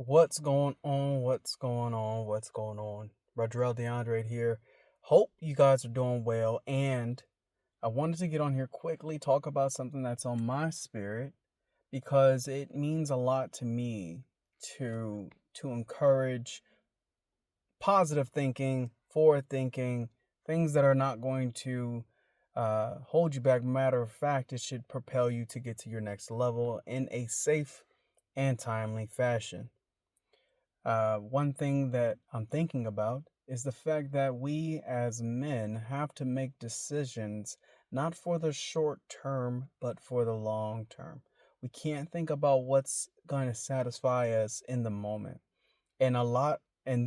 What's going on? What's going on? What's going on? Rodrell DeAndre here. Hope you guys are doing well. And I wanted to get on here quickly, talk about something that's on my spirit because it means a lot to me to encourage positive thinking, forward thinking, things that are not going to hold you back. Matter of fact, it should propel you to get to your next level in a safe and timely fashion. One thing that I'm thinking about is the fact that we as men have to make decisions not for the short term, but for the long term. We can't think about what's going to satisfy us in the moment. And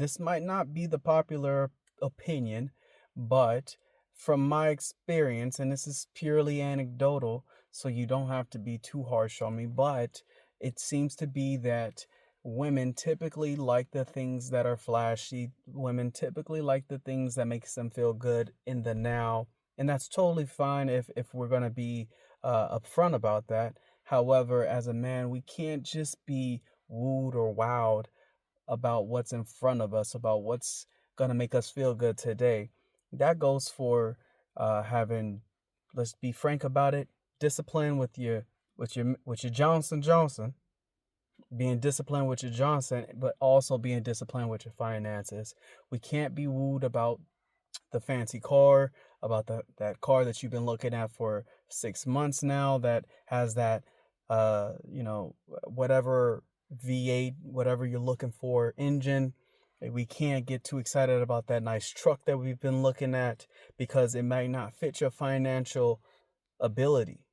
this might not be the popular opinion, but from my experience, and this is purely anecdotal, so you don't have to be too harsh on me, but it seems to be that women typically like the things that are flashy. Women typically like the things that makes them feel good in the now, and that's totally fine if we're gonna be upfront about that. However, as a man, we can't just be wooed or wowed about what's in front of us, about what's gonna make us feel good today. That goes for having, let's be frank about it, discipline with your Johnson, being disciplined with your Johnson, but also being disciplined with your finances. We can't be wooed about the fancy car, about that car that you've been looking at for 6 months now that has that whatever V8, whatever you're looking for engine. We can't get too excited about that nice truck that we've been looking at because it might not fit your financial ability.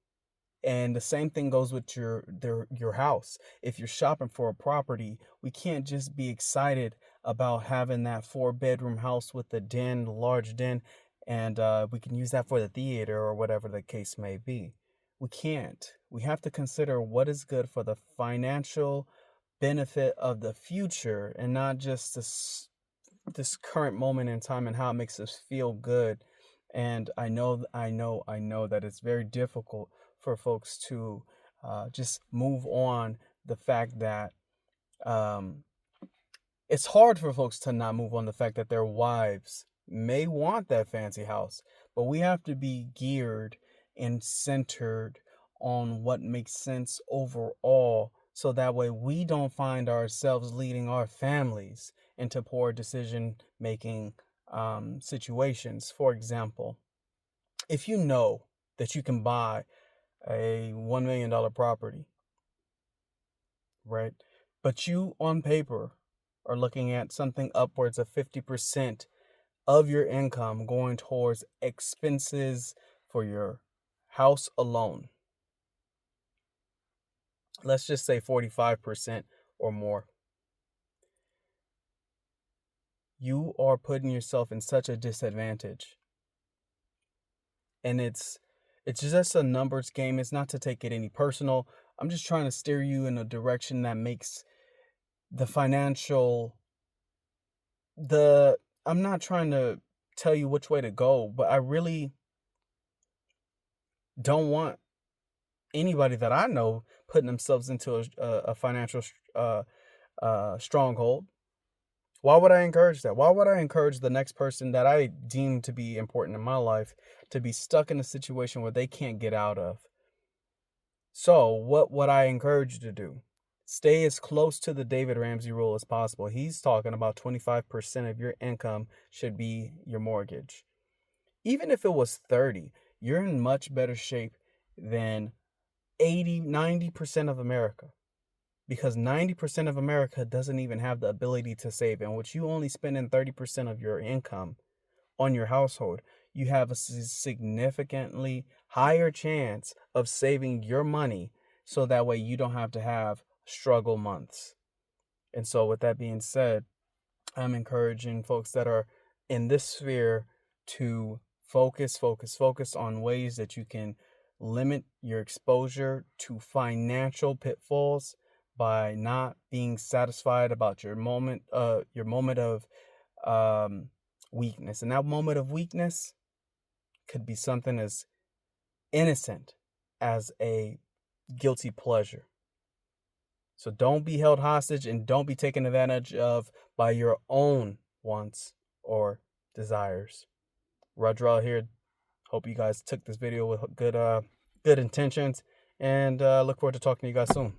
And the same thing goes with your house. If you're shopping for a property, we can't just be excited about having that 4 bedroom house with the den, large den, and we can use that for the theater or whatever the case may be. We can't. We have to consider what is good for the financial benefit of the future and not just this current moment in time and how it makes us feel good. And I know that it's very difficult for folks to just move on the fact that um, it's hard for folks to not move on the fact that their wives may want that fancy house, but we have to be geared and centered on what makes sense overall so that way we don't find ourselves leading our families into poor decision making situations. For example, if you know that you can buy a $1 million property, right? But you on paper are looking at something upwards of 50% of your income going towards expenses for your house alone. Let's just say 45% or more. You are putting yourself in such a disadvantage. And it's just a numbers game. It's not to take it any personal. I'm just trying to steer you in a direction that makes the financial the I'm not trying to tell you which way to go, but I really don't want anybody that I know putting themselves into a financial stronghold. Why would I encourage that? Why would I encourage the next person that I deem to be important in my life to be stuck in a situation where they can't get out of? So, what would I encourage you to do? Stay as close to the David Ramsey rule as possible. He's talking about 25% of your income should be your mortgage. Even if it was 30, you're in much better shape than 80, 90% of America. Because 90% of America doesn't even have the ability to save. And with you only spending 30% of your income on your household, you have a significantly higher chance of saving your money so that way you don't have to have struggle months. And so, with that being said, I'm encouraging folks that are in this sphere to focus on ways that you can limit your exposure to financial pitfalls by not being satisfied about your moment of um, weakness. And that moment of weakness could be something as innocent as a guilty pleasure. So don't be held hostage and don't be taken advantage of by your own wants or desires. Rodrell here. Hope you guys took this video with good intentions, and look forward to talking to you guys soon.